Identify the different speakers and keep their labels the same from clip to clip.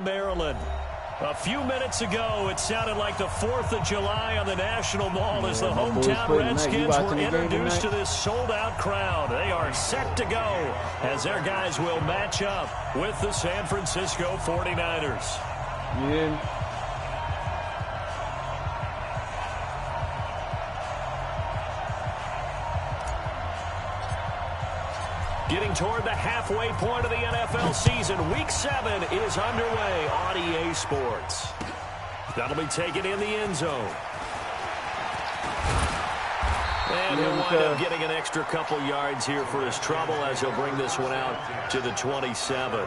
Speaker 1: Maryland. A few minutes ago, it sounded like the 4th of July on the National Mall as the hometown Redskins were introduced to this sold-out crowd. They are set to go as their guys will match up with the San Francisco 49ers.
Speaker 2: Yeah.
Speaker 1: Getting toward the halfway point of the NFL season. Week 7 is underway on EA Sports. That'll be taken in the end zone. And he'll wind up getting an extra couple yards here for his trouble as he'll bring this one out to the 27.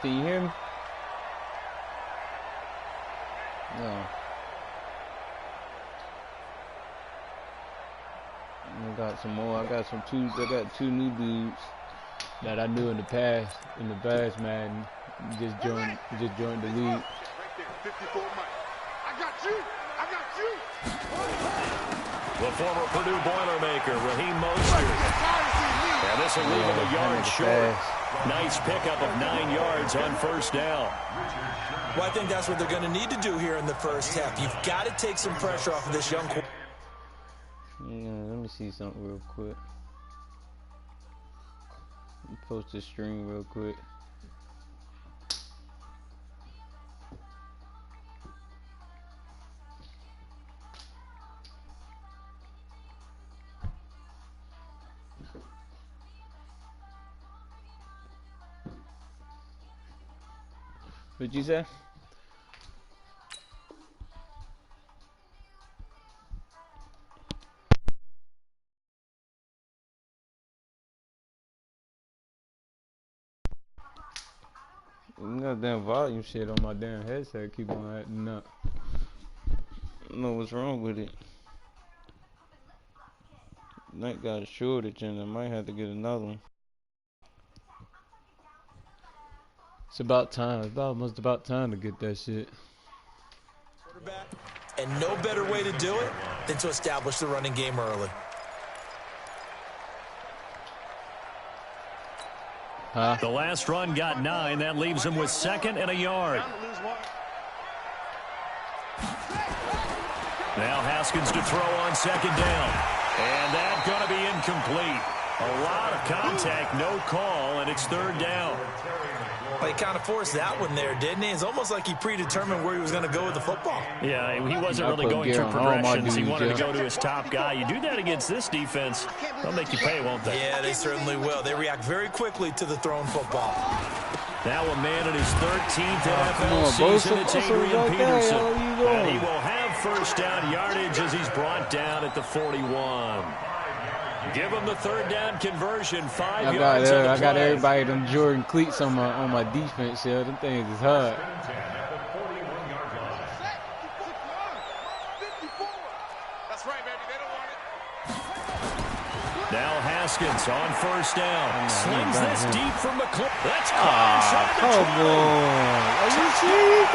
Speaker 2: Can you hear me? No. I got some more. I got two new dudes that I knew in the past. Man, just joined the league.
Speaker 1: The former Purdue Boilermaker, Raheem Mostert. And this will leave him a yard short. Nice pickup of 9 yards on first down.
Speaker 3: Well, I think that's what they're going to need to do here in the first half. You've got to take some pressure off of this young quarterback.
Speaker 2: Yeah, let me see something real quick. Let me post this stream real quick. What'd you say? Goddamn volume shit on my damn headset keep on acting up. I don't know what's wrong with it. Night got a shortage and I might have to get another one. It's about time. It's almost about time to get that shit.
Speaker 3: And no better way to do it than to establish the running game early.
Speaker 1: The last run got 9. That leaves him with 2nd and a yard. Now Haskins to throw on 2nd down. And that's going to be incomplete. A lot of contact, no call, and it's 3rd down.
Speaker 3: Well, he kind of forced that one there, didn't he? It's almost like he predetermined where he was going to go with the football.
Speaker 1: Yeah, he wasn't really going through progressions. He wanted to go to his top guy. You do that against this defense, they'll make you pay, won't they?
Speaker 3: Yeah, they certainly will. They react very quickly to the thrown football.
Speaker 1: Now a man in his 13th NFL season, it's Adrian Peterson. And he will have first down yardage as he's brought down at the 41. Give him the 3rd down conversion, 5 yards.
Speaker 2: I got everybody them Jordan cleats on my defense. Yeah, them things is hard.
Speaker 4: That's right, baby. They don't want it.
Speaker 1: Now Haskins on first down. Slings this deep from McClure. That's
Speaker 2: come on. Are you serious?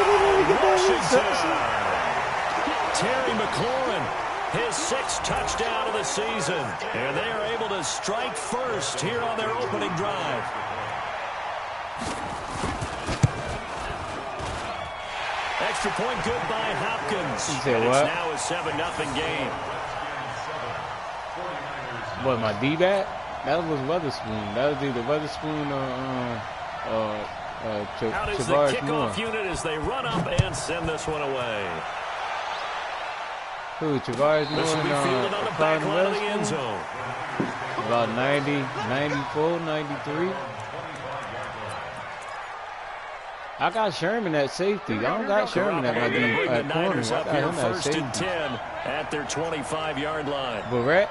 Speaker 1: Terry McLaurin. His 6th touchdown of the season. And they are able to strike first here on their opening drive. Extra point good by Hopkins. And it's now a 7-0 game.
Speaker 2: What, my D-back? That was Weatherspoon. That was either Weatherspoon or
Speaker 1: Out is the kickoff unit as they run up and send this one away.
Speaker 2: Who, Tavares Moore and
Speaker 1: on the end zone.
Speaker 2: About 90, 94, 93. I got Sherman at safety. I don't got Sherman at my corner.
Speaker 1: I got him at 1st and 10 at their 25-yard line.
Speaker 2: Barrett.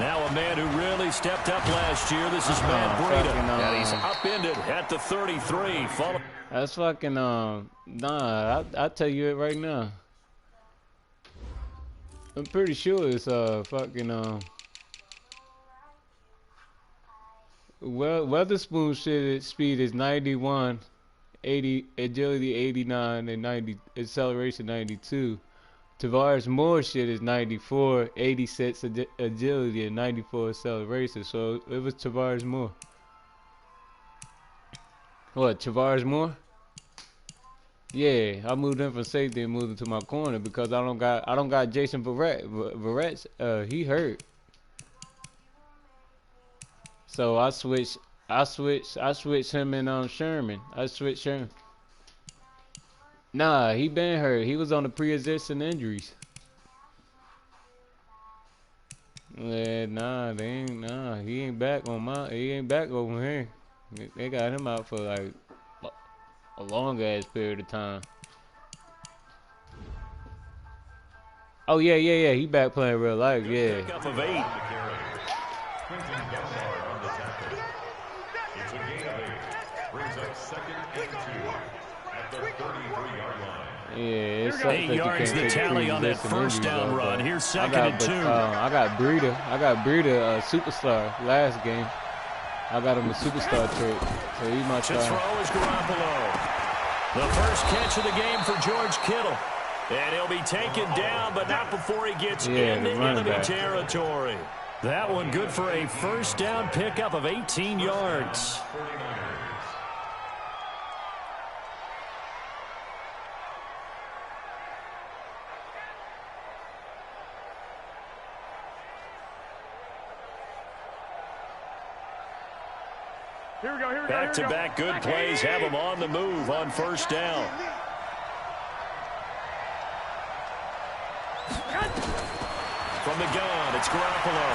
Speaker 1: Now a man who really stepped up last year. This is Matt Breida. And he's upended at the 33.
Speaker 2: That's fucking, nah, I'll tell you it right now. I'm pretty sure it's, fucking, Weatherspoon speed is 91, 80, agility 89, and 90, acceleration 92. Tavares Moore shit is 94, 86 agility, and 94 acceleration. So it was Tavares Moore. What, Tavares Moore? Yeah, I moved him from safety and moved him to my corner because I don't got Jason Verrett. He hurt. So I switched him and Sherman. I switched Sherman. Nah, he been hurt. He was on the pre-existing injuries. Yeah, nah, he ain't back over here. They got him out for like a long ass period of time. Oh yeah, he back playing real life, yeah.
Speaker 1: Pickup of 8.
Speaker 5: It's a gain of 8. Brings up 2nd and 2 at the 33-yard line.
Speaker 2: Yeah, it's
Speaker 1: 8 yards the tally on that first down run. Here's 2nd and 2.
Speaker 2: I got Breida. A superstar last game. I got him a superstar trait, so he might try.
Speaker 1: To throw is Garoppolo. The first catch of the game for George Kittle. And he'll be taken down, but not before he gets into enemy territory. That one good for a first down pickup of 18 yards. Back-to-back good plays have them on the move on first down. From the gun, it's Garoppolo.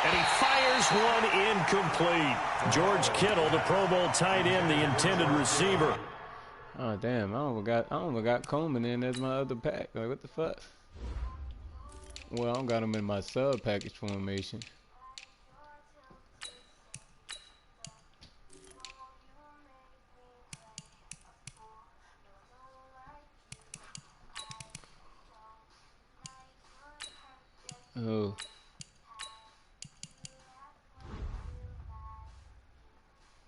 Speaker 1: And he fires one incomplete. George Kittle, the Pro Bowl tight end, the intended receiver.
Speaker 2: Oh, damn. I almost got Coleman in as my other pack. Like, what the fuck? Well, I don't got him in my sub package formation. Oh.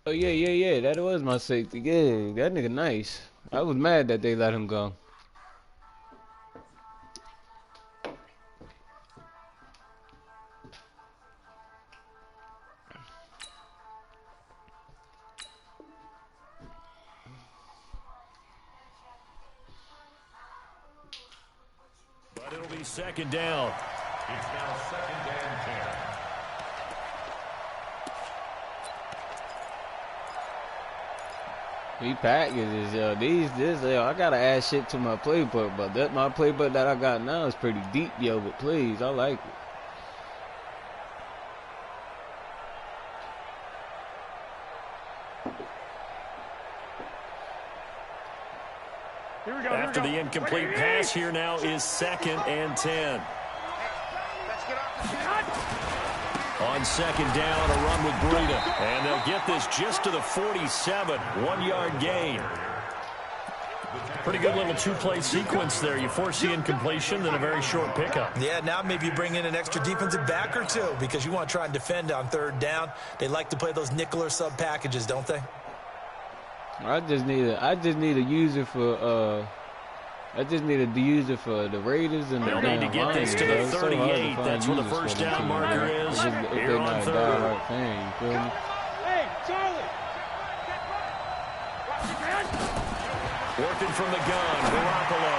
Speaker 2: Oh, yeah. That was my safety. Yeah, that nigga nice. I was mad that they let him go.
Speaker 1: But it'll be second down.
Speaker 5: It's now 2nd and 10.
Speaker 2: He packages, I gotta add shit to my playbook, but my playbook that I got now is pretty deep, yo. But please, I like it.
Speaker 1: After the incomplete pass, here now is 2nd and 10. On second down, a run with Breida. And they'll get this just to the 47. 1-yard gain. Pretty good little two-play sequence there. You force the incompletion, then a very short pickup.
Speaker 3: Yeah, now maybe you bring in an extra defensive back or two because you want to try and defend on third down. They like to play those nickel or sub packages, don't they?
Speaker 2: I just need to use it for the Raiders and
Speaker 1: they'll need to get this to the 38. That's where the first down marker is. Here on third.
Speaker 2: Fan, you feel me?
Speaker 4: Hey, Charlie!
Speaker 1: Working from the gun, Garoppolo.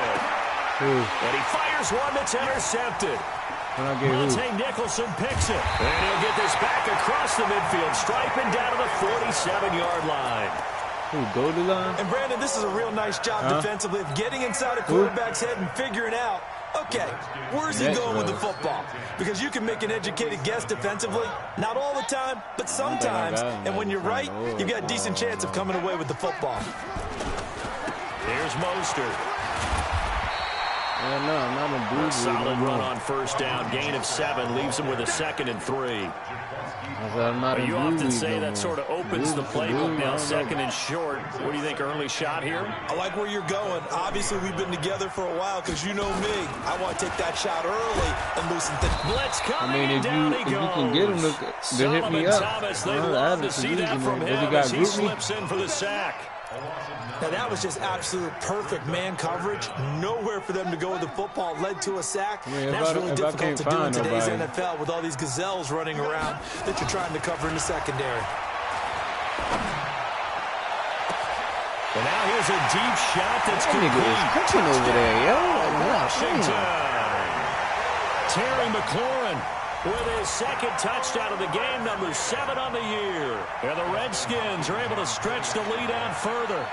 Speaker 1: And he fires one that's intercepted. Monte Nicholson picks it. And he'll get this back across the midfield, striping down to the 47-yard line.
Speaker 2: Go to line?
Speaker 3: And Brandon, this is a real nice job defensively of getting inside a quarterback's head and figuring out, okay, where's he going with the football? Because you can make an educated guess defensively. Not all the time, but sometimes. And when you're right, you've got a decent chance of coming away with the football.
Speaker 1: Here's Mostert.
Speaker 2: Yeah, no, I'm not a
Speaker 1: solid run on first down. Gain of 7 leaves him with a 2nd and 3. You often say that sort of opens the playbook now, 2nd and short. What do you think, early shot here?
Speaker 3: I like where you're going. Obviously, we've been together for a while because you know me. I want to take that shot early and loosen things.
Speaker 1: Blitz coming,
Speaker 2: if you can get him to hit me up,
Speaker 1: Thomas, they'd love to see that from him as he slips in for the sack.
Speaker 3: Now, that was just absolute perfect man coverage. Nowhere for them to go with the football. Led to a sack. That's really difficult to do in today's NFL with all these gazelles running around that you're trying to cover in the secondary.
Speaker 1: And now here's a deep shot that's complete.
Speaker 2: Cooking over there, yo.
Speaker 1: Washington. Terry McLaurin with his second touchdown of the game, number 7 on the year. And the Redskins are able to stretch the lead out further.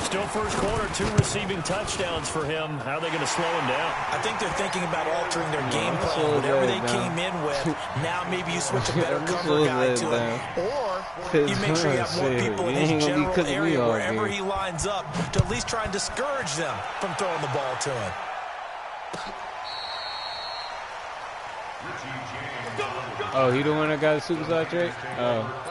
Speaker 1: Still first quarter, 2 receiving touchdowns for him. How are they going to slow him down?
Speaker 3: I think they're thinking about altering their game plan. Whatever they came in with, now maybe you switch a better cover guy to it. Or you make sure you have more people in his general area wherever he lines up to at least try and discourage them from throwing the ball to him.
Speaker 2: Oh, he the one that got a superstar trick? Oh.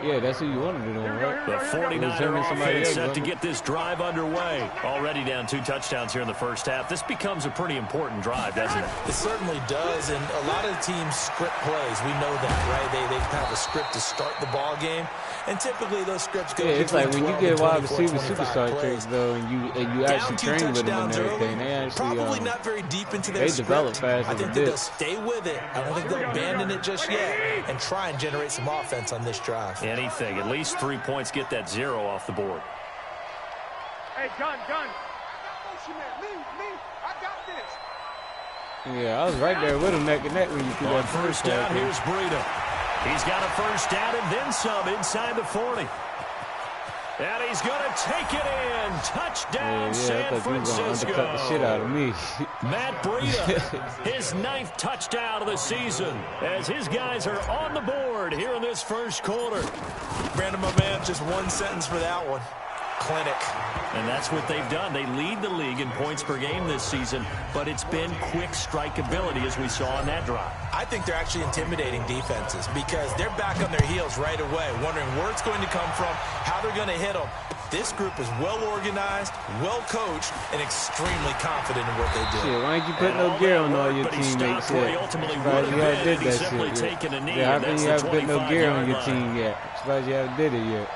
Speaker 2: Yeah, that's who you wanted to do, right?
Speaker 1: The 49er offense set to get this drive underway. Already down 2 touchdowns here in the first half. This becomes a pretty important drive, doesn't it?
Speaker 3: It certainly does, and a lot of the teams script plays. We know that, right? They have a script to start the ball game, and typically those scripts go.
Speaker 2: Yeah, it's like when you get wide receiver superstar tricks, though, and you actually train with them and everything. They actually
Speaker 3: probably not very deep into their
Speaker 2: script. They develop fast.
Speaker 3: I think they'll stay with it. I don't think they'll abandon it just yet, and try and generate some offense on this drive.
Speaker 1: Anything. At least 3 points, get that 0 off the board.
Speaker 4: Hey, gun. Me. I got this.
Speaker 2: Yeah, I was right there with him neck and neck when you threw that
Speaker 1: first down. Here's Breida. He's got a first down and then some inside the 40. And he's going to take it in. Touchdown, San Francisco.
Speaker 2: I thought you were going to undercut the shit out of me.
Speaker 1: Matt Breida, his 9th touchdown of the season, as his guys are on the board here in this first quarter.
Speaker 3: Brandon, my man, just one sentence for that one. Clinic.
Speaker 1: And that's what they've done. They lead the league in points per game this season, but it's been quick strike ability as we saw on that drive.
Speaker 3: I think they're actually intimidating defenses because they're back on their heels right away, wondering where it's going to come from, how they're going to hit them. This group is well organized, well coached, and extremely confident in what they do.
Speaker 2: Shit, why ain't you put no gear on all your teammates yet? Surprised you haven't did that shit yet. Yeah, how come you haven't put no gear on your team yet? Surprised you haven't did it yet.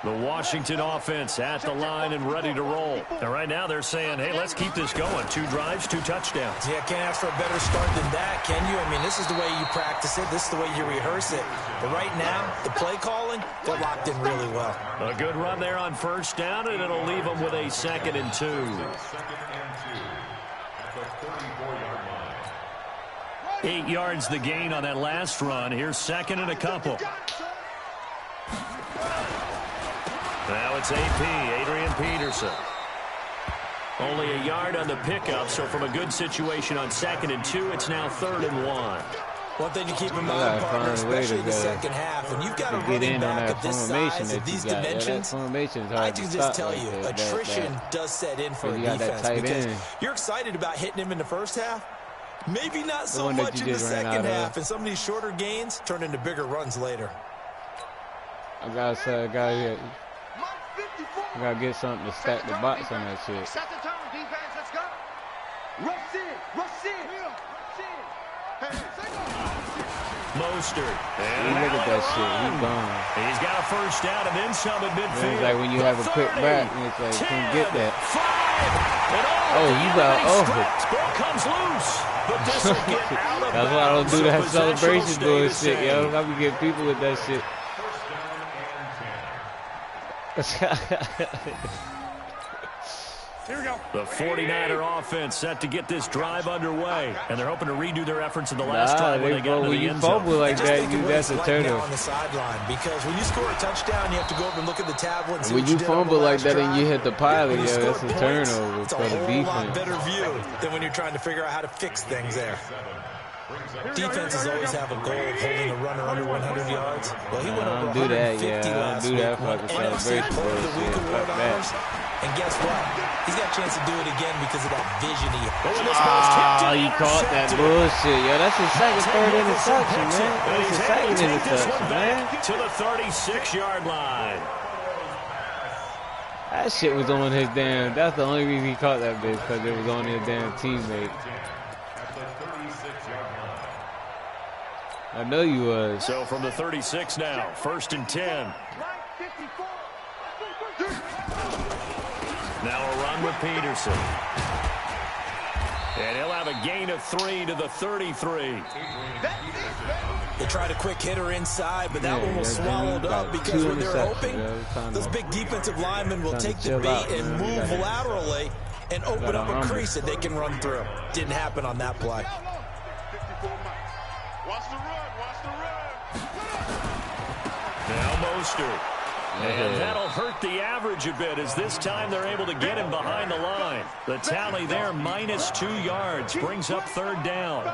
Speaker 1: The Washington offense at the line and ready to roll. And right now they're saying, hey, let's keep this going. 2 drives, 2 touchdowns.
Speaker 3: Yeah, can't ask for a better start than that, can you? I mean, this is the way you practice it. This is the way you rehearse it. But right now, the play calling, they're locked in really well.
Speaker 1: A good run there on first down, and it'll leave them with a 2nd and 2.
Speaker 5: At the 34-yard line.
Speaker 1: 8 yards the gain on that last run. Here's 2nd and a couple. Now it's AP, Adrian Peterson. Only a yard on the pickup, so from a good situation on 2nd and 2, it's now 3rd and 1.
Speaker 3: One thing to keep in mind, partner, especially in the second half, when you've got a running back of this size and these dimensions, I can just tell you, attrition does set in for a defense because you're excited about hitting him in the first half. Maybe not so much in the second half, and some of these shorter gains turn into bigger runs later.
Speaker 2: I gotta get something to stack the box on that shit.
Speaker 4: Set the tone, defense. Let's go. Rush in.
Speaker 1: Mostert.
Speaker 2: Look at that shit. He's gone.
Speaker 1: He's got a first down and then some at midfield.
Speaker 2: It's like when you have a quick back, and it's like, come get that.
Speaker 1: 5.
Speaker 2: You got
Speaker 1: Ball comes loose. But this will get out of
Speaker 2: That's why I don't do that celebration bullshit, yo. I be getting people with that shit.
Speaker 4: Here we go.
Speaker 1: The 49er offense set to get this drive underway, and they're hoping to redo their efforts in the last drive when they got into the end zone.
Speaker 2: When you fumble like that, that's a turnover.
Speaker 3: On the sideline, because when you score a touchdown, you have to go over and look at the tablet. And see
Speaker 2: when you fumble like that and you hit the pilot,
Speaker 3: yeah,
Speaker 2: that's a turnover for the defense.
Speaker 3: It's a whole lot better view than when you're trying to figure out how to fix things there. Defenses always have a goal of holding a runner under 100 yards. Well, he went over 150 last week. NFC Player of the Week award honors. And guess what? He's got a chance to do it again because of that vision he has.
Speaker 2: Oh, you caught that bullshit. Yo, that's his second, 3rd interception, man. That's his 2nd interception, man.
Speaker 1: To the 36-yard line.
Speaker 2: That shit was on his damn. That's the only reason he caught that bitch, because it was on his damn teammate. I know you was.
Speaker 1: So from the 36 now, 1st and 10. Now a run with Peterson. And he'll have a gain of 3 to the 33.
Speaker 3: They tried a quick hitter inside, but that one was swallowed up because when they're hoping, those big defensive linemen will take the beat and move laterally and open up a crease that they can run through. Didn't happen on that play.
Speaker 4: Watch the run. Watch the run.
Speaker 1: Now Mostert. And that'll hurt the average a bit as this time they're able to get him behind the line. The tally there, -2 yards, brings up 3rd down.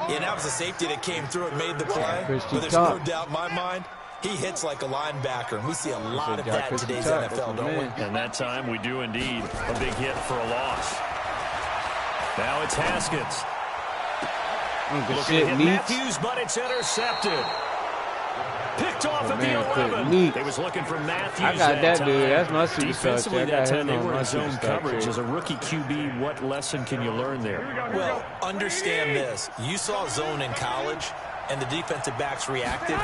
Speaker 3: Yeah, that was a safety that came through and made the play. But there's no doubt in my mind, he hits like a linebacker. And we see a lot of that in today's NFL, don't we?
Speaker 1: And that time we do indeed. A big hit for a loss. Now it's Haskins. Looking to hit Matthews, but it's intercepted. Picked off at the 11. They was looking for Matthews.
Speaker 2: I got that dude. That's my superstar.
Speaker 1: Defensively that time they were in zone coverage. As a rookie QB, what lesson can you learn there?
Speaker 3: Well, understand this. You saw zone in college, and the defensive backs reacted,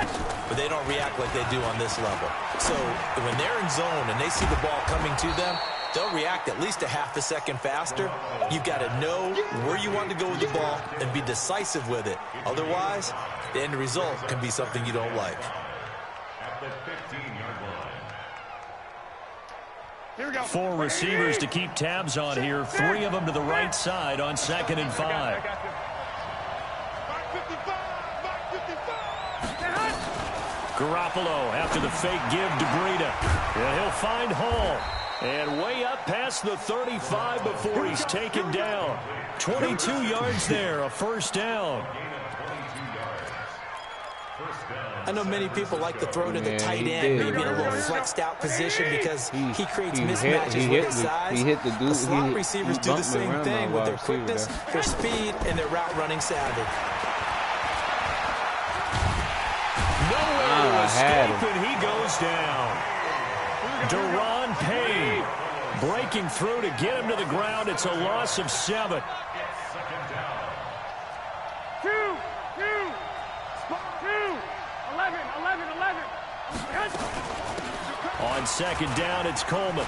Speaker 3: but they don't react like they do on this level. So when they're in zone and they see the ball coming to them, they'll react at least a half a second faster. You've got to know where you want to go with the ball and be decisive with it. Otherwise, the end result can be something you don't like.
Speaker 5: At the 15-yard line.
Speaker 1: 4 receivers to keep tabs on here. 3 of them to the right side on 2nd and 5. Garoppolo after the fake give to Breida. And he'll find Hall. And way up past the 35 before he's taken down. 22 yards there, a 1st down.
Speaker 3: I know many people like to throw to the tight end, maybe in a little flexed out position because he creates mismatches with his size. The slot receivers do the same thing with their quickness, their speed, and their route running savvy.
Speaker 1: Nowhere to escape, and he goes down. Deron Payne breaking through to get him to the ground. It's a loss of 7. On 2nd down, it's Coleman.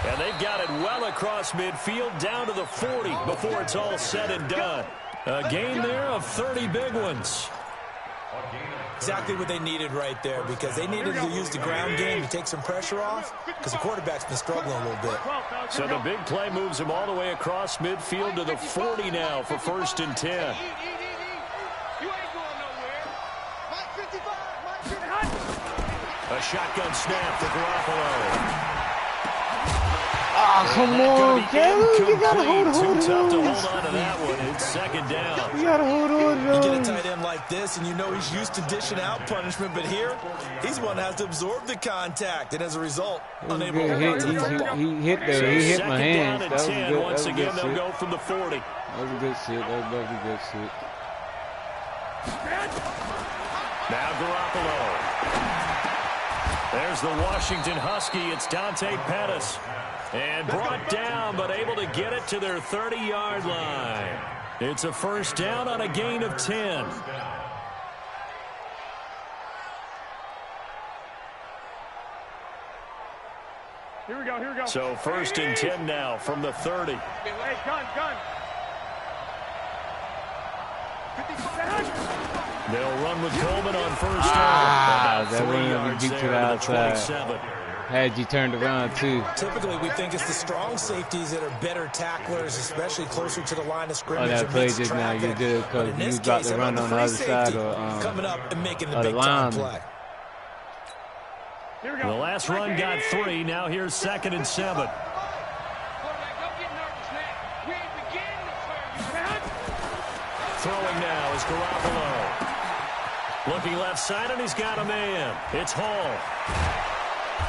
Speaker 1: And they've got it well across midfield down to the 40 before it's all said and done. A gain there of 30 big ones.
Speaker 3: Exactly what they needed right there, because they needed to use the ground game to take some pressure off because the quarterback's been struggling a little bit.
Speaker 1: So the big play moves him all the way across midfield to the 40 now for 1st and 10. A shotgun snap for Garoppolo.
Speaker 2: Oh, come on, Caleb. You got to hold
Speaker 1: Too tough to
Speaker 2: on.
Speaker 1: hold on to that one. It's 2nd down.
Speaker 2: You got to hold on.
Speaker 3: You get a tight end like this, and you know he's used to dishing out punishment, but here, he's one that has to absorb the contact, and as a result, unable to hold on to the football.
Speaker 2: He hit my hands.
Speaker 1: That was good. Once again, they'll go from the 40.
Speaker 2: That was a good shit. That was a good shit.
Speaker 1: Now Garoppolo. There's the Washington Husky. It's Dante Pettis. And brought down, but able to get it to their 30-yard line. It's a 1st down on a gain of 10.
Speaker 6: Here we go.
Speaker 1: So 1st and 10 now from the 30.
Speaker 6: Hey, gun.
Speaker 1: They'll run with Coleman on 1st down.
Speaker 2: That one was deep to the outside. Had you turned around, too.
Speaker 3: Typically, we think it's the strong safeties that are better tacklers, especially closer to the line of scrimmage.
Speaker 2: Oh, that play just now, you did because you was about to run on the other side or
Speaker 3: coming up and making the big time play.
Speaker 1: The last run got 3. Now here's 2nd and 7. Throwing now is Garoppolo. Looking left side, and he's got a man. It's Hall.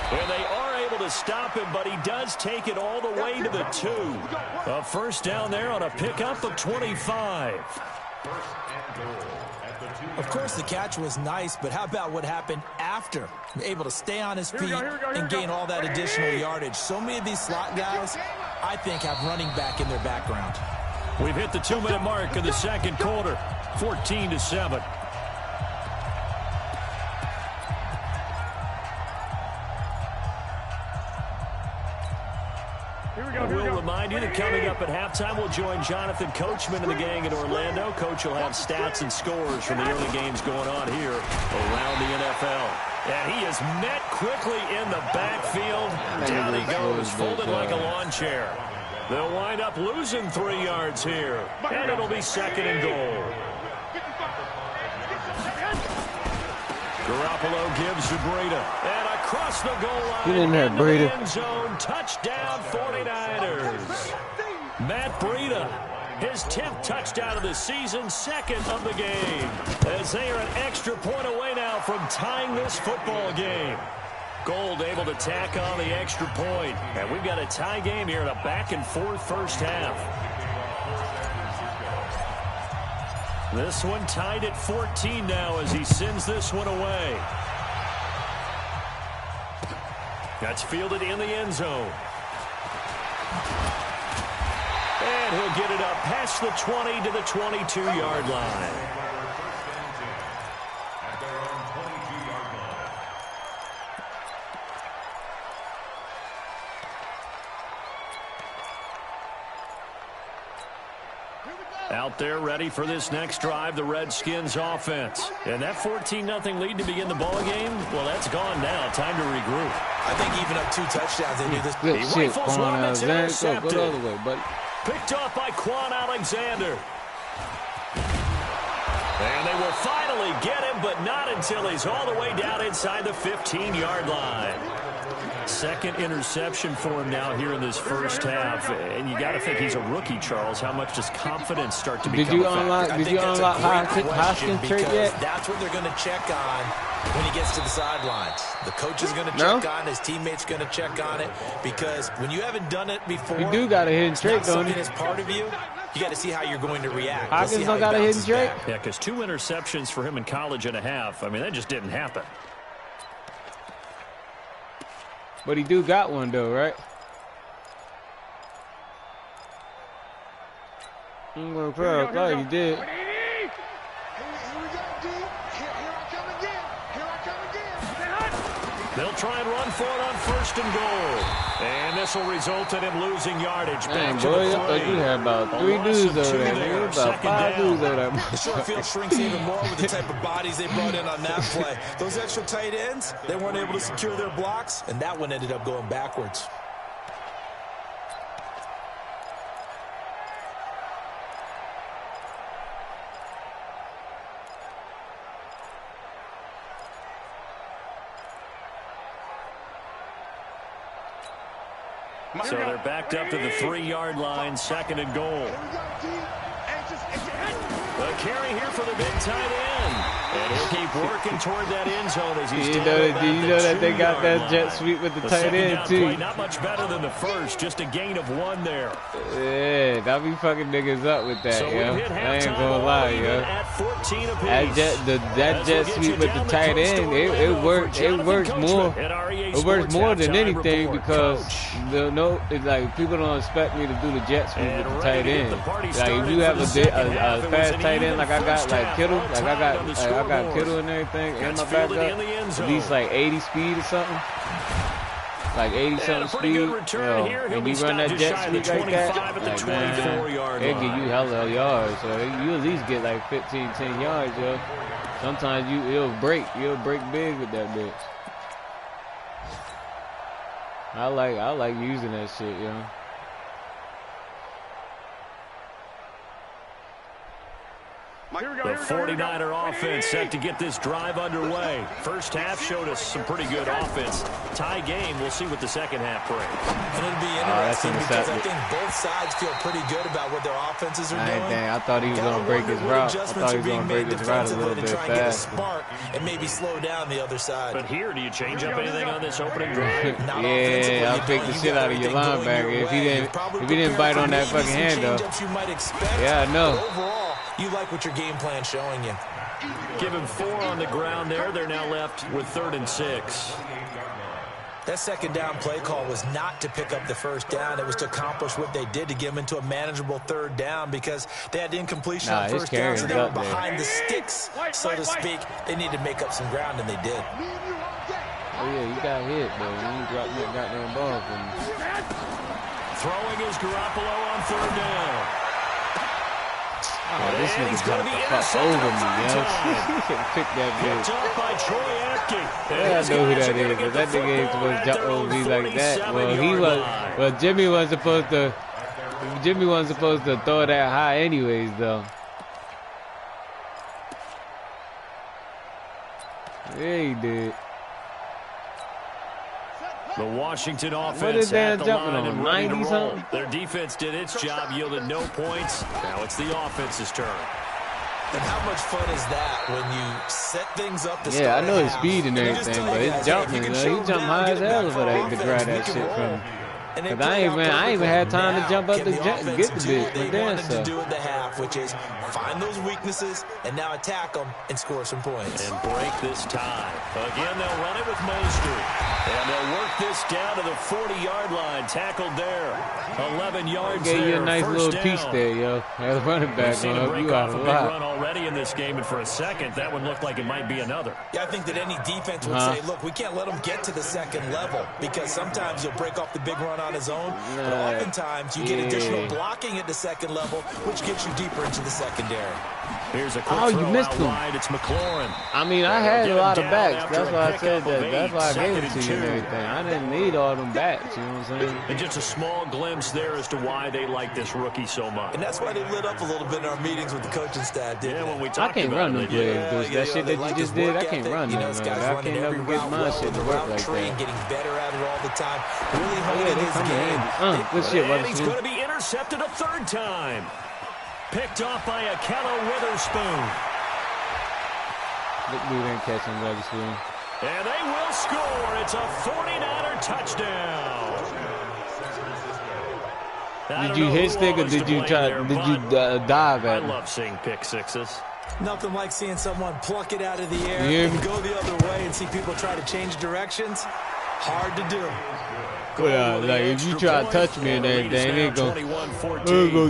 Speaker 1: And they are able to stop him, but he does take it all the way to the 2. A 1st down there on a pickup of 25.
Speaker 3: Of course, the catch was nice, but how about what happened after? Able to stay on his feet and gain all that additional yardage. So many of these slot guys, I think, have running back in their background.
Speaker 1: We've hit the 2-minute mark in the second quarter, 14-7. We'll remind you that coming up at halftime, we'll join Jonathan Coachman and the gang in Orlando. Coach will have stats and scores from the early games going on here around the NFL. And he is met quickly in the backfield. Down he goes, folded like a lawn chair. They'll wind up losing 3 yards here, and it'll be 2nd and goal. Garoppolo gives to Breida, and across the goal line into the end zone, touchdown 49ers. Matt Breida, his 10th touchdown of the season, 2nd of the game, as they are an extra point away now from tying this football game. Gold able to tack on the extra point, and we've got a tie game here in a back-and-forth first half. This one tied at 14 now as he sends this one away. That's fielded in the end zone. And he'll get it up past the 20 to the 22-yard line. Out there ready for this next drive, the Redskins offense. And that 14-0 lead to begin the ball game, well, that's gone now. Time to regroup.
Speaker 3: I think even up 2 touchdowns, they knew this.
Speaker 2: Good
Speaker 1: he
Speaker 2: shit,
Speaker 1: rifles one that's intercepted.
Speaker 2: Go the other way, buddy.
Speaker 1: Picked off by Quan Alexander. And they will finally get him, but not until he's all the way down inside the 15-yard line. 2nd interception for him now here in this first half. And you got to think he's a rookie, Charles. How much does confidence start to become a factor?
Speaker 2: Did you unlock Hoskins trade yet?
Speaker 3: That's what they're going to check on when he gets to the sidelines. The coach is going to check on, his teammates going to check on it, because when you haven't done it before,
Speaker 2: you do got a hidden trait, don't you?
Speaker 3: It's part of you. You got to see how you're going to react.
Speaker 2: Hoskins don't got a hidden trait?
Speaker 1: Yeah, because 2 interceptions for him in college and a half. I mean, that just didn't happen.
Speaker 2: But he do got one, though, right? I'm going to I thought he did.
Speaker 1: They'll try and run for it on 1st and goal. And this will result in him losing yardage.
Speaker 2: Man, boy, I thought you had about 3 dudes over there. About 5 dudes over there.
Speaker 3: The short field shrinks even more with the type of bodies they brought in on that play. Those extra tight ends, they weren't able to secure their blocks, and that one ended up going backwards.
Speaker 1: So they're backed up to the 3-yard line, 2nd and goal. The carry here for the big tight end. And he'll keep working toward that end zone as he's
Speaker 2: you know that they got that jet sweep with the tight end, too.
Speaker 1: Play, not much better than the first, just a gain of 1 there.
Speaker 2: Yeah, they'll be fucking niggas up with that,
Speaker 1: so
Speaker 2: yo. I ain't gonna lie, yo.
Speaker 1: At 14 apiece.
Speaker 2: That jet sweep with the tight end, it works more. It works more than anything because it's like people don't expect me to do the jet sweep with the tight end. Like if you have a fast tight end like I got, like Kittle, like I got Kittle and everything in my backup, at least like 80 speed or something. Like 80-something speed, and you run that jet sweep like that, like, man, it'll give you hella yards. So you at least get like 15, 10 yards, yo. Sometimes you'll break big with that bitch. I like using that shit, yo.
Speaker 1: The 49er offense set to get this drive underway. First half showed us some pretty good offense. Tie game, we'll see what the second half brings.
Speaker 3: And it'll be interesting because I think both sides feel pretty good about what their offenses are doing.
Speaker 2: I thought he was going to break his route. I thought he was going to break his route a little bit fast.
Speaker 3: And maybe slow down the other side.
Speaker 1: But here, do you change up anything on this opening drive?
Speaker 2: Yeah, I'll pick the shit out of your linebacker. If he didn't bite on that fucking hand, though. Yeah, I know.
Speaker 3: Overall, you like what your game plan's showing you.
Speaker 1: Give him 4 on the ground there. They're now left with 3rd and 6.
Speaker 3: That second down play call was not to pick up the first down. It was to accomplish what they did to get them into a manageable third down because they had incompletion on first down, so they were behind the sticks, so to speak. They needed to make up some ground, and they did.
Speaker 2: Oh, yeah, you got hit, but you ain't dropped that goddamn ball from me.
Speaker 1: Throwing is Garoppolo on third down.
Speaker 2: Oh, this nigga's got to fuck over me, yo. Pick that bitch.
Speaker 1: Picked up by Troy Apke.
Speaker 2: Yeah, I know who that is, but that nigga ain't supposed to jump over me like that. Well, Jimmy wasn't supposed to throw that high anyways, though. Yeah, he did.
Speaker 1: The Washington offense at the line and ready to roll. Their defense did its job, yielded no points. Now it's the offense's turn.
Speaker 3: And how much fun is that when you set things up to
Speaker 2: I know his speed and everything, but his jumping, he jumped high as hell for that to grab that shit from him. Because I ain't even had time to jump up and get the bitch.
Speaker 3: They wanted to do at the half, which is find those weaknesses and now attack them and score some points.
Speaker 1: And break this tie. Again, they'll run it with Mostert. And they'll work this down to the 40-yard line. Tackled there. 11 yards there.
Speaker 2: Gave you a nice little piece there, yo. As a running back,
Speaker 1: you got a big run already in this game, and for a second, that one looked like it might be another.
Speaker 3: Yeah, I think that any defense would say, look, we can't let them get to the second level because sometimes you'll break off the big run on his own, but oftentimes you get additional blocking at the second level, which gets you deeper into the secondary.
Speaker 1: Here's a quick throw
Speaker 2: missed him.
Speaker 1: wide. It's McLaurin.
Speaker 2: I mean, I had a lot of backs. That's why I said that. That's why I gave it to you and everything. I didn't need all them backs, you know what I'm saying?
Speaker 1: And just a small glimpse there as to why they like this rookie so much.
Speaker 3: And that's why they lit up a little bit in our meetings with the coaching staff, didn't
Speaker 1: when we
Speaker 2: I
Speaker 1: talked
Speaker 2: can't
Speaker 1: about
Speaker 2: run them plays. That shit that you just did, I can't run them. I can't ever get my shit to work like that.
Speaker 3: Getting better at it all the time. Really honing his game.
Speaker 2: Good shit,
Speaker 1: and he's going to be intercepted a third time. Picked off by Akello Witherspoon.
Speaker 2: Look, dude ain't catching Witherspoon.
Speaker 1: And they will score. It's a 49er touchdown.
Speaker 2: Did you hit stick or did you dive at
Speaker 1: I
Speaker 2: him?
Speaker 1: love seeing pick sixes.
Speaker 3: Nothing like seeing someone pluck it out of the air and go the other way and see people try to change directions. Hard to do.
Speaker 2: Well, like if you try to touch me and everything, they ain't gonna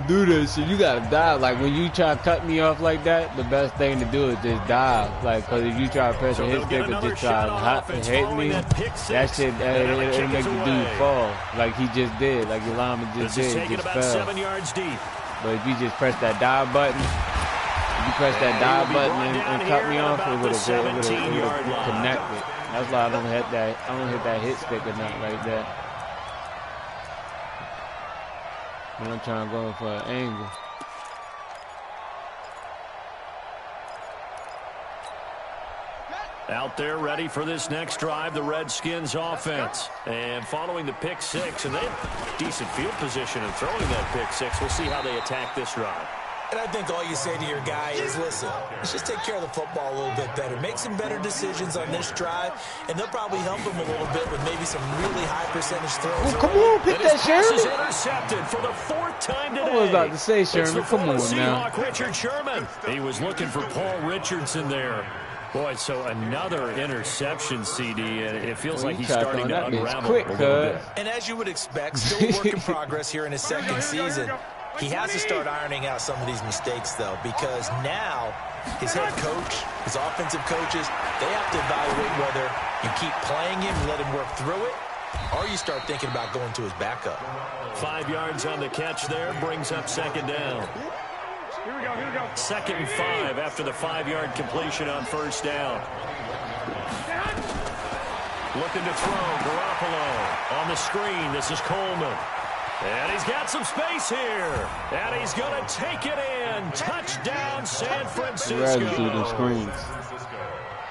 Speaker 2: do that shit. You gotta dive. Like when you try to cut me off like that, the best thing to do is just dive. Like, cause if you try to press a hit stick or just try to hit me, that shit it'll make the dude fall. Like he just did. Like your lineman just did. He just fell.
Speaker 1: 7 yards deep.
Speaker 2: But if you just press that dive button, and cut me off, it would have connected. That's why I don't hit that hit stick or nothing like that. When I'm trying to go for an angle.
Speaker 1: Out there ready for this next drive, the Redskins offense. And following the pick six, and they have decent field position in throwing that pick six. We'll see how they attack this drive.
Speaker 3: And I think all you say to your guy is, listen, let's just take care of the football a little bit better. Make some better decisions on this drive, and they'll probably help him a little bit with maybe some really high percentage throws.
Speaker 2: Oh, come on, pick that, Sherman.
Speaker 1: Intercepted for the 4th time today.
Speaker 2: I was about to say, Sherman, come on now.
Speaker 1: Richard Sherman. He was looking for Paul Richardson there. Boy, so another interception, CD, and it feels like he's starting to unravel a little bit.
Speaker 3: And as you would expect, still a work in progress here in his second season. He has to start ironing out some of these mistakes, though, because now his head coach, his offensive coaches, they have to evaluate whether you keep playing him, let him work through it, or you start thinking about going to his backup.
Speaker 1: 5 yards on the catch there, brings up second down.
Speaker 6: Here we go.
Speaker 1: 2nd and 5 after the 5-yard completion on first down. Looking to throw, Garoppolo on the screen. This is Coleman. And he's got some space here. And he's going to take it in. Touchdown, San Francisco.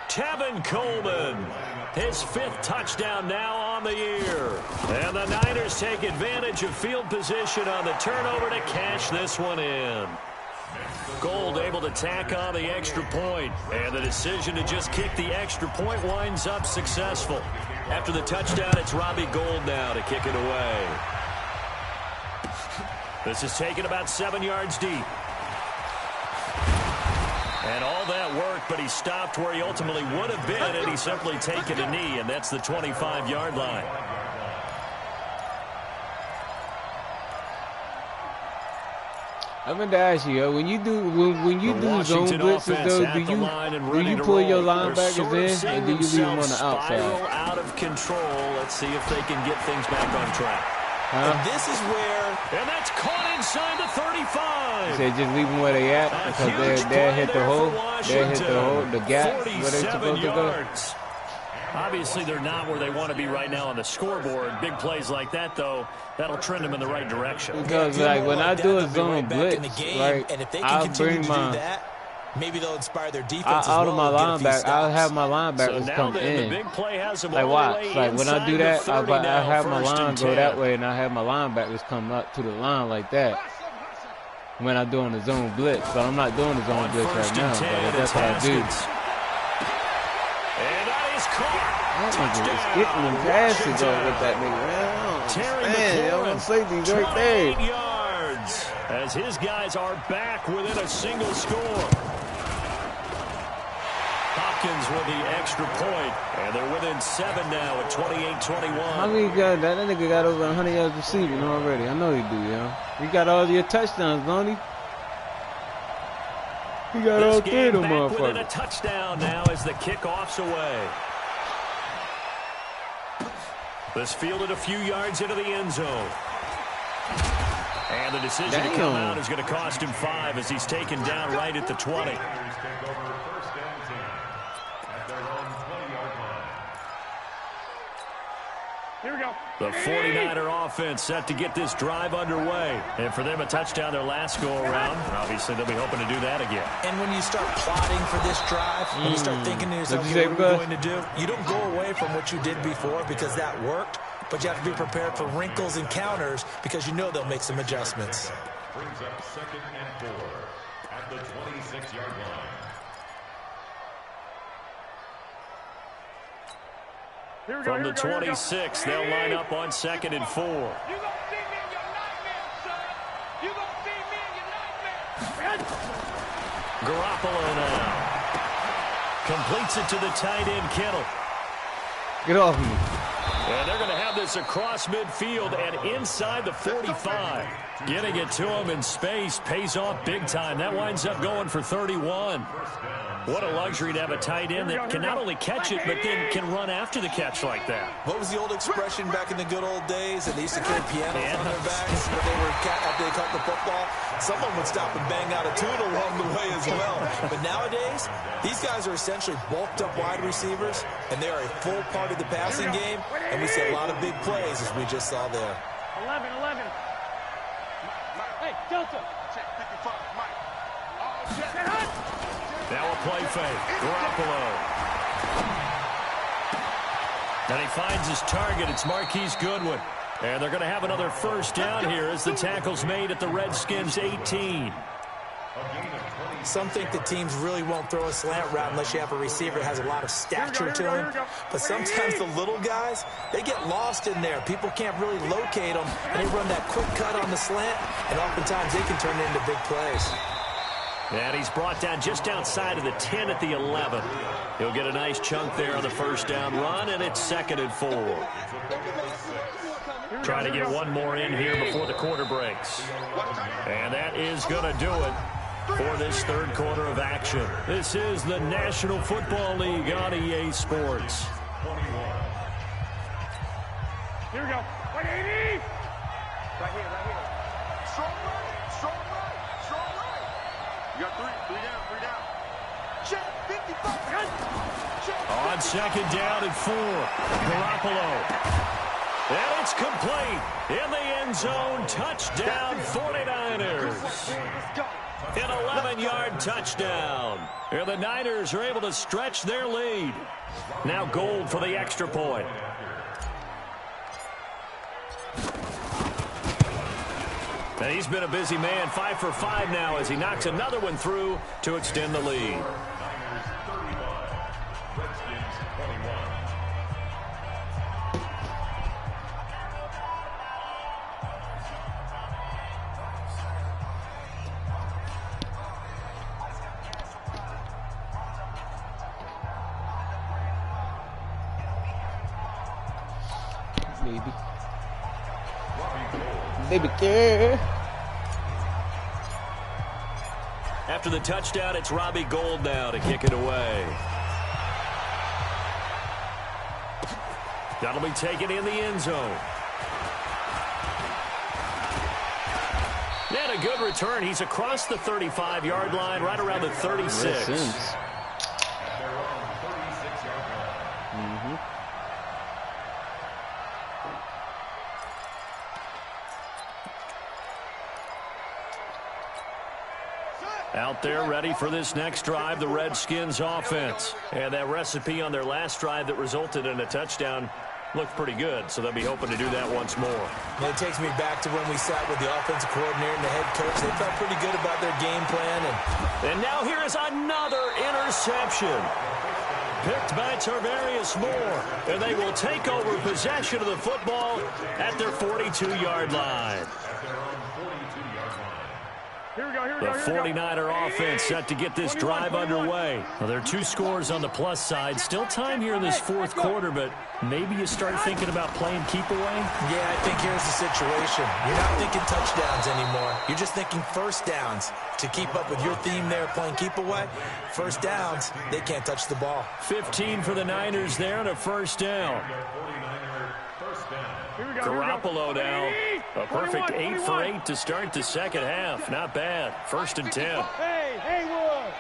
Speaker 1: Tevin Coleman, his 5th touchdown now on the year. And the Niners take advantage of field position on the turnover to cash this one in. Gold able to tack on the extra point, and the decision to just kick the extra point winds up successful. After the touchdown, it's Robbie Gould now to kick it away. This is taken about 7 yards deep. And all that work, but he stopped where he ultimately would have been, and he's simply taken a knee, and that's the 25-yard line.
Speaker 2: I meant to ask you, when you do zone blitzes, though, do you pull your linebackers in, or do you leave them on the outside?
Speaker 1: Out of control. Let's see if they can get things back on track.
Speaker 3: And this is where...
Speaker 1: And that's caught inside the 35.
Speaker 2: You said just leave them where they at, because they'll hit the hole. They'll hit the hole, the gap, where they're supposed to go.
Speaker 1: Obviously, they're not where they want to be right now on the scoreboard. Big plays like that, though, that'll trend them in the right direction.
Speaker 2: Because, like, when I do a zone blitz, right, I'll bring my...
Speaker 3: Maybe they'll inspire their defense.
Speaker 2: I'll have my linebackers come in.
Speaker 1: The big play has them
Speaker 2: like, watch. Like, when I do that, I'll have my line go that way, and I have my linebackers come up to the line like that when I'm doing the zone blitz. But I'm not doing the zone blitz right now, but that's what I do.
Speaker 1: And that is caught.
Speaker 2: That nigga is getting them passes up with that nigga. Man, y'all safety's right there.
Speaker 1: 28 yards as his guys are back within a single score. Hopkins with the extra point, and they're within 7 now at 28-21.
Speaker 2: How many got that? That nigga got over 100 yards receiving already. I know he do, yo. He got all your touchdowns, don't he? He got all 3 of them motherfuckers.
Speaker 1: Within a touchdown now as the kickoff's away. This fielded a few yards into the end zone. And the decision to come out is going to cost him 5 as he's taken down right at the 20.
Speaker 6: Here we go.
Speaker 1: The 49er offense set to get this drive underway. And for them, a touchdown their last go-around. Obviously, they'll be hoping to do that again.
Speaker 3: And when you start plotting for this drive, when you start thinking to yourself, what are we going to do? You don't go away from what you did before because that worked, but you have to be prepared for wrinkles and counters because you know they'll make some adjustments.
Speaker 5: Brings up 2nd and 4 at the 26-yard line.
Speaker 1: From the 26, they'll line up on 2nd and 4.
Speaker 6: You gonna see me in your nightmares, son. You gonna see me in your nightmares.
Speaker 1: Garoppolo now. Completes it to the tight end, Kittle.
Speaker 2: Get off me.
Speaker 1: And they're going to have this across midfield and inside the 45. Getting it to him in space pays off big time. That winds up going for 31. What a luxury to have a tight end that can not only catch it, but then can run after the catch like that.
Speaker 3: What was the old expression back in the good old days? And they used to carry pianos on their backs when after they caught the football. Someone would stop and bang out a tune along the way as well. But nowadays, these guys are essentially bulked up wide receivers, and they are a full part of the passing game. And we see a lot of big plays, as we just saw there.
Speaker 6: 11. Hey, Delta. Check 55, Mike. Oh, check.
Speaker 1: Now a play fake. Garoppolo. And he finds his target. It's Marquise Goodwin. And they're going to have another first down here as the tackle's made at the Redskins' 18.
Speaker 3: Some think the teams really won't throw a slant route unless you have a receiver that has a lot of stature to him. But sometimes the little guys, they get lost in there. People can't really locate them, and they run that quick cut on the slant, and oftentimes they can turn it into big plays.
Speaker 1: And he's brought down just outside of the 10 at the 11. He'll get a nice chunk there on the first down run, and it's 2nd and 4. Trying to get one more in here before the quarter breaks. And that is going to do it for this third quarter of action. This is the National Football League on EA Sports.
Speaker 6: Here we go. 180. Right here. Strong right. You got 3 down. Check 55.
Speaker 1: On 2nd down and 4. Garoppolo. And it's complete. In the end zone. Touchdown 49ers. An 11-yard touchdown. And the Niners are able to stretch their lead. Now Gold for the extra point. And he's been a busy man, 5 for 5 now as he knocks another one through to extend the lead.
Speaker 2: Maybe. Baby girl.
Speaker 1: After the touchdown, it's Robbie Gould now to kick it away. That'll be taken in the end zone. And a good return. He's across the 35-yard line, right around the 36. Out there ready for this next drive, the Redskins offense. And that recipe on their last drive that resulted in a touchdown looked pretty good, so they'll be hoping to do that once more.
Speaker 3: And it takes me back to when we sat with the offensive coordinator and the head coach. They felt pretty good about their game plan.
Speaker 1: And now here is another interception. Picked by Tarvarius Moore. And they will take over possession of the football at their 42-yard line. The 49er offense set to get this drive underway. Well, there are 2 scores on the plus side. Still time here in this fourth quarter, but maybe you start thinking about playing keep away?
Speaker 3: Yeah, I think here's the situation. You're not thinking touchdowns anymore. You're just thinking first downs. To keep up with your theme there, playing keep away, first downs, they can't touch the ball.
Speaker 1: 15 for the Niners there and a first down. Garoppolo now. A perfect 8 for 8 to start the second half. Not bad. 1st and 10.
Speaker 6: Hey, Haywood.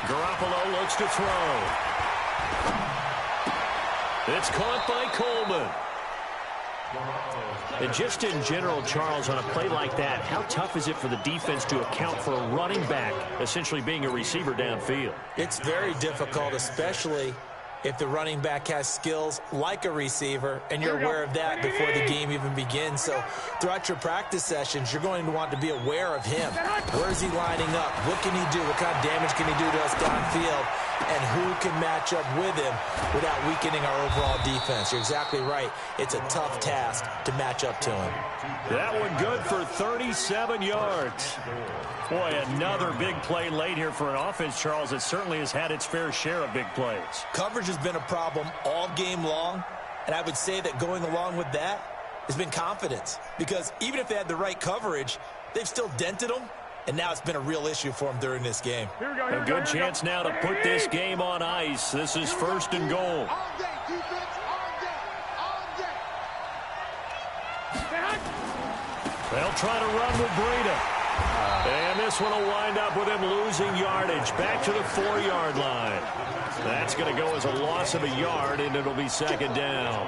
Speaker 1: Garoppolo looks to throw. It's caught by Coleman. And just in general, Charles, on a play like that, how tough is it for the defense to account for a running back essentially being a receiver downfield?
Speaker 3: It's very difficult, especially if the running back has skills like a receiver, and you're aware of that before the game even begins. So throughout your practice sessions, you're going to want to be aware of him. Where is he lining up? What can he do? What kind of damage can he do to us downfield? And who can match up with him without weakening our overall defense? You're exactly right. It's a tough task to match up to him.
Speaker 1: That one good for 37 yards. Boy, another big play late here for an offense, Charles, that certainly has had its fair share of big plays.
Speaker 3: Coverage has been a problem all game long, and I would say that going along with that has been confidence. Because even if they had the right coverage, they've still dented them, and now it's been a real issue for them during this game.
Speaker 1: A good chance now to put this game on ice. This is 1st and goal. They'll try to run with Breida. And this one will wind up with him losing yardage back to the 4-yard line. That's going to go as a loss of a yard, and it'll be 2nd down.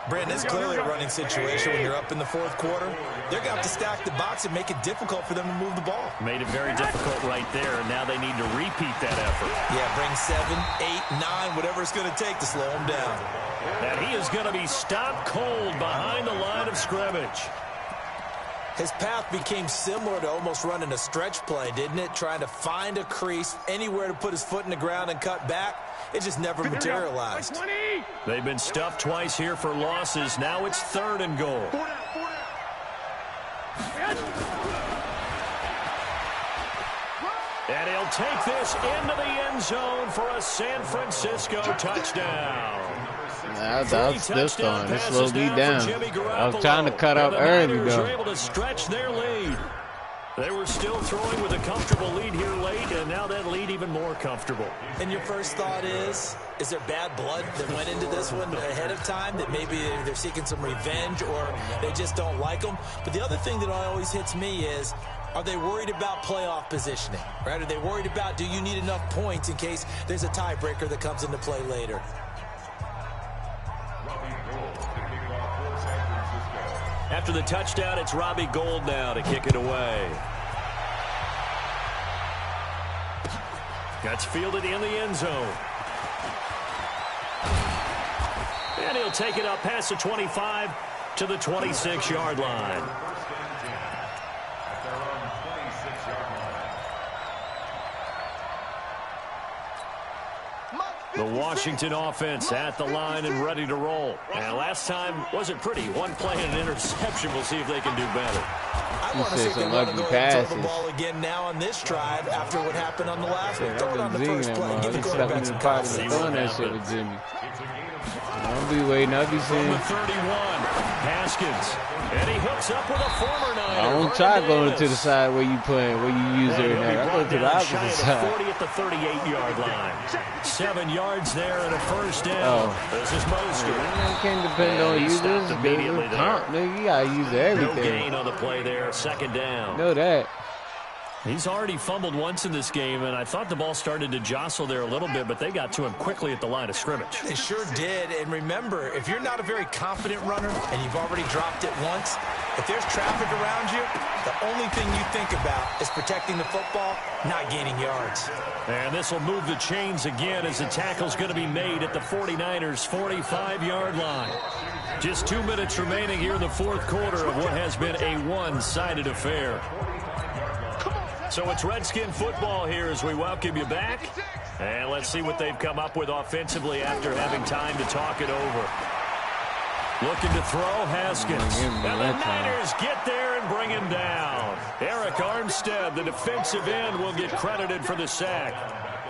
Speaker 3: Brandon, it's clearly a running situation when you're up in the 4th quarter. They're going to have to stack the box and make it difficult for them to move the ball.
Speaker 1: Made it very difficult right there, and now they need to repeat that effort.
Speaker 3: Yeah, bring 7, 8, 9, whatever it's going to take to slow them down.
Speaker 1: And he is going to be stopped cold behind the line of scrimmage.
Speaker 3: His path became similar to almost running a stretch play, didn't it? Trying to find a crease, anywhere to put his foot in the ground and cut back. It just never materialized.
Speaker 1: They've been stuffed twice here for losses. Now it's 3rd and goal. And he'll take this into the end zone for a San Francisco touchdown.
Speaker 2: I was still starting to slow me down. I was trying to cut out early, though.
Speaker 1: They were able to stretch their lead. They were still throwing with a comfortable lead here late, and now that lead even more comfortable.
Speaker 3: And your first thought is there bad blood that went into this one ahead of time, that maybe they're seeking some revenge or they just don't like them? But the other thing that always hits me is, are they worried about playoff positioning? Right? Are they worried about, do you need enough points in case there's a tiebreaker that comes into play later?
Speaker 1: After the touchdown, it's Robbie Gould now to kick it away. That's fielded in the end zone. And he'll take it up past the 25 to the 26-yard line. The Washington offense at the line and ready to roll. And last time wasn't pretty. One play and an interception. We'll see if they can do better.
Speaker 3: I want to see if they want to go ahead and throw the ball again now on this drive after what happened on the last one. Throw it on the first play. Give the quarterback some confidence.
Speaker 2: Throwing that shit with Jimmy. I'll be waiting. I'll be seeing.
Speaker 1: From the 31, Haskins. And he hooks up with a former Niner.
Speaker 2: I don't try going to the side where you playing, where you use it now. I go to the opposite side.
Speaker 1: 40 at the 38-yard line. 7 yards there and a first down. This is Mostert.
Speaker 2: You can't depend on you. This immediately there. Nigga, you gotta use everything.
Speaker 1: No gain on the play there. Second down.
Speaker 2: Know that.
Speaker 1: He's already fumbled once in this game, and I thought the ball started to jostle there a little bit, but they got to him quickly at the line of scrimmage.
Speaker 3: They sure did, and remember, if you're not a very confident runner and you've already dropped it once, if there's traffic around you, the only thing you think about is protecting the football, not gaining yards.
Speaker 1: And this will move the chains again as the tackle's going to be made at the 49ers' 45-yard line. Just 2 minutes remaining here in the fourth quarter of what has been a one-sided affair. So it's Redskin football here as we welcome you back. And let's see what they've come up with offensively after having time to talk it over. Looking to throw, Haskins. And the Niners get there and bring him down. Eric Armstead, the defensive end, will get credited for the sack.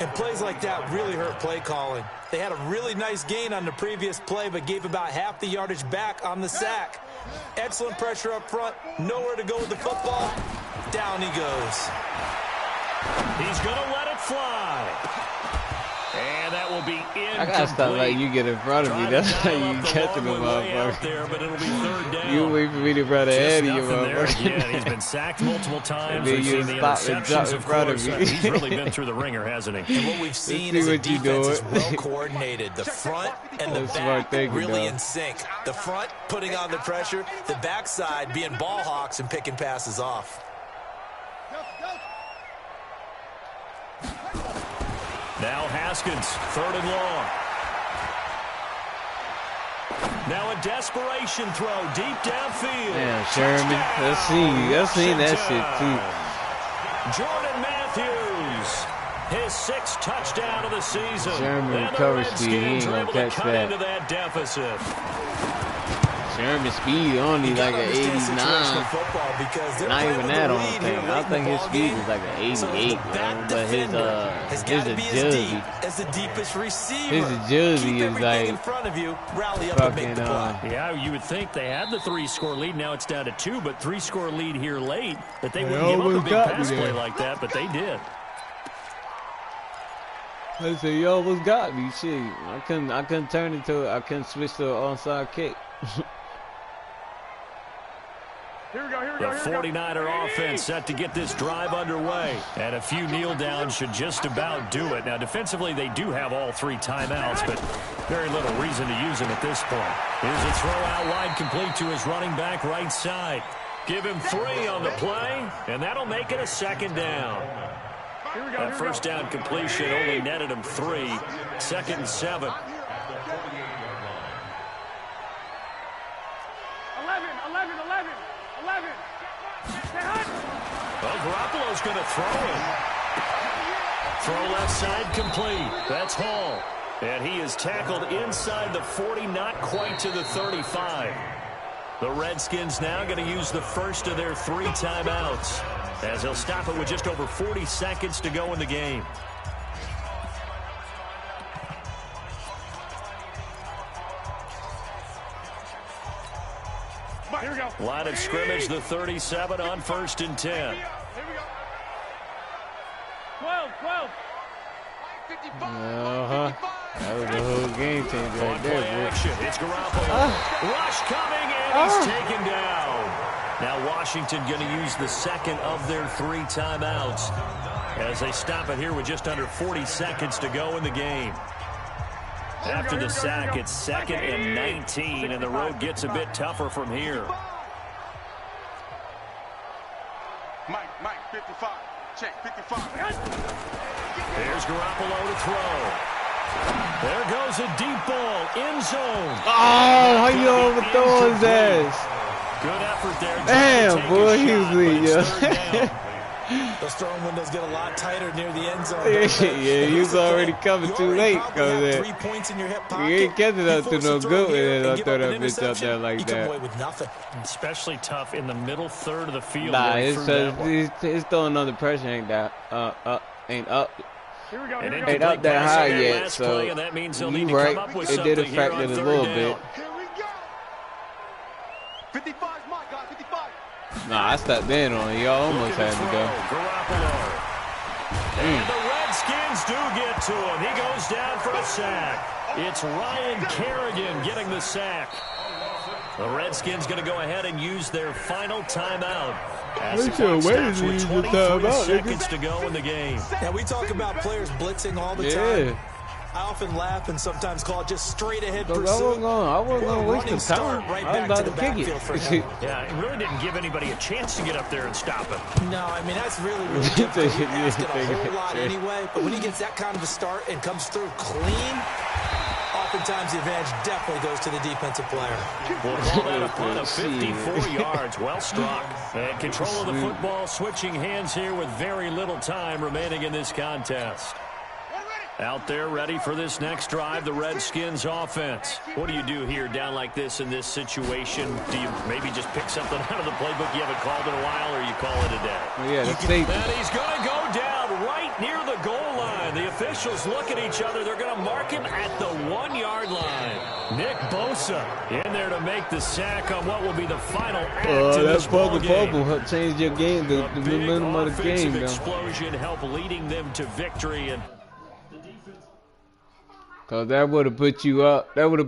Speaker 3: And plays like that really hurt play calling. They had a really nice gain on the previous play, but gave about half the yardage back on the sack. Excellent pressure up front. Nowhere to go with the football. Down he goes.
Speaker 1: He's going to let it fly. And that will be incomplete.
Speaker 2: I got to stop letting you get in front of me. That's how you catching the motherfucker. You wait for me to run ahead of you, motherfucker.
Speaker 1: Yeah, he's been sacked multiple times.
Speaker 2: We've seen the interceptions,
Speaker 1: in front of me. He's really been through the ringer, hasn't he?
Speaker 3: And what we've seen is a defense is well coordinated. The front and the back really in sync. The front putting on the pressure. The backside being ball hawks and picking passes off.
Speaker 1: Now Haskins, 3rd and long. Now a desperation throw deep downfield.
Speaker 2: Yeah, Sherman. I've seen that shit too.
Speaker 1: Jordan Matthews, his 6th touchdown of the season.
Speaker 2: Sherman cover speed. He ain't gonna catch that.
Speaker 1: Into that deficit.
Speaker 2: Sherman speed only like an 89. Not even that on the thing. I think his speed is like an 88, man. But his agility.
Speaker 3: As the deepest receiver.
Speaker 2: His agility is like
Speaker 3: in front of you. Rally up and make the play.
Speaker 1: Yeah, you would think they had the 3-score lead. Now it's down to 2, but 3-score lead here late. That they wouldn't give up a big pass play like that, but they did.
Speaker 2: I said, you almost got me. Shit, I couldn't turn it to. I couldn't switch to an onside kick.
Speaker 1: The 49er offense set to get this drive underway. And a few kneel downs should just about do it. Now, defensively, they do have all 3 timeouts, but very little reason to use them at this point. Here's a throw out wide, complete to his running back right side. Give him 3 on the play, and that'll make it a 2nd down. That first down completion only netted him 3. 2nd and 7.
Speaker 6: 11.
Speaker 1: Well, Garoppolo's going to throw it. Throw left side complete. That's Hall. And he is tackled inside the 40, not quite to the 35. The Redskins now going to use the first of their 3 timeouts, as they'll stop it with just over 40 seconds to go in the game.
Speaker 6: Here we go.
Speaker 1: Line of scrimmage, the 37 on 1st and 10.
Speaker 6: Here we go. 12.
Speaker 2: That was the whole game changer right there, bro.
Speaker 1: Action. It's Garoppolo. Rush coming in. He's taken down. Now Washington going to use the 2nd of their 3 timeouts as they stop it here with just under 40 seconds to go in the game. After the sack, it's 2nd and 19, and the road gets a bit tougher from here.
Speaker 4: Mike, 55. Check, 55.
Speaker 1: There's Garoppolo to throw. There goes a deep ball, end zone.
Speaker 2: Oh, how you overthrow his ass?
Speaker 1: Good effort there.
Speaker 2: Damn, boy, he was lead, yo.
Speaker 3: Those throwing windows get a lot tighter near the end zone.
Speaker 2: Yeah, you was already coming too late.
Speaker 3: You 3 points in your hip pocket.
Speaker 2: You ain't catching up to no good with it. Don't throw that bitch up there like
Speaker 3: you come away
Speaker 2: that.
Speaker 3: with nothing.
Speaker 1: Especially tough in the middle third of the field.
Speaker 2: Nah, it's throwing under pressure ain't that ain't up. Ain't up that high yet, so you right. It did affect it a little bit. Nah, I stepped in on it. Y'all almost had to go.
Speaker 1: And the Redskins do get to him. He goes down for a sack. It's Ryan Kerrigan getting the sack. The Redskins going to go ahead and use their final timeout. As the clock stops with 23 seconds to go in the game.
Speaker 3: Now, we talk about players blitzing all the time. I often laugh and sometimes call it just straight ahead pursuit.
Speaker 2: I wasn't going to waste the time.
Speaker 3: Right
Speaker 2: I was about to kick it.
Speaker 1: Yeah, it really didn't give anybody a chance to get up there and stop him.
Speaker 3: No, I mean, that's really difficult. He's asking a whole lot anyway. But when he gets that kind of a start and comes through clean, oftentimes the advantage definitely goes to the defensive player.
Speaker 1: We'll call that a punt of 54 yards. Well struck. And control of the football, switching hands here with very little time remaining in this contest. Out there ready for this next drive, the Redskins offense. What do you do here down like this in this situation? Do you maybe just pick something out of the playbook you haven't called in a while, or you call it a day?
Speaker 2: Well, yeah, that's safety.
Speaker 1: And he's going to go down right near the goal line. The officials look at each other. They're going to mark him at the 1-yard line. Nick Bosa in there to make the sack on what will be the final act in this ballgame.
Speaker 2: That changed your game, the momentum of the game.
Speaker 1: Big explosion help leading them to victory. And
Speaker 2: cause that would have put you up. That would have put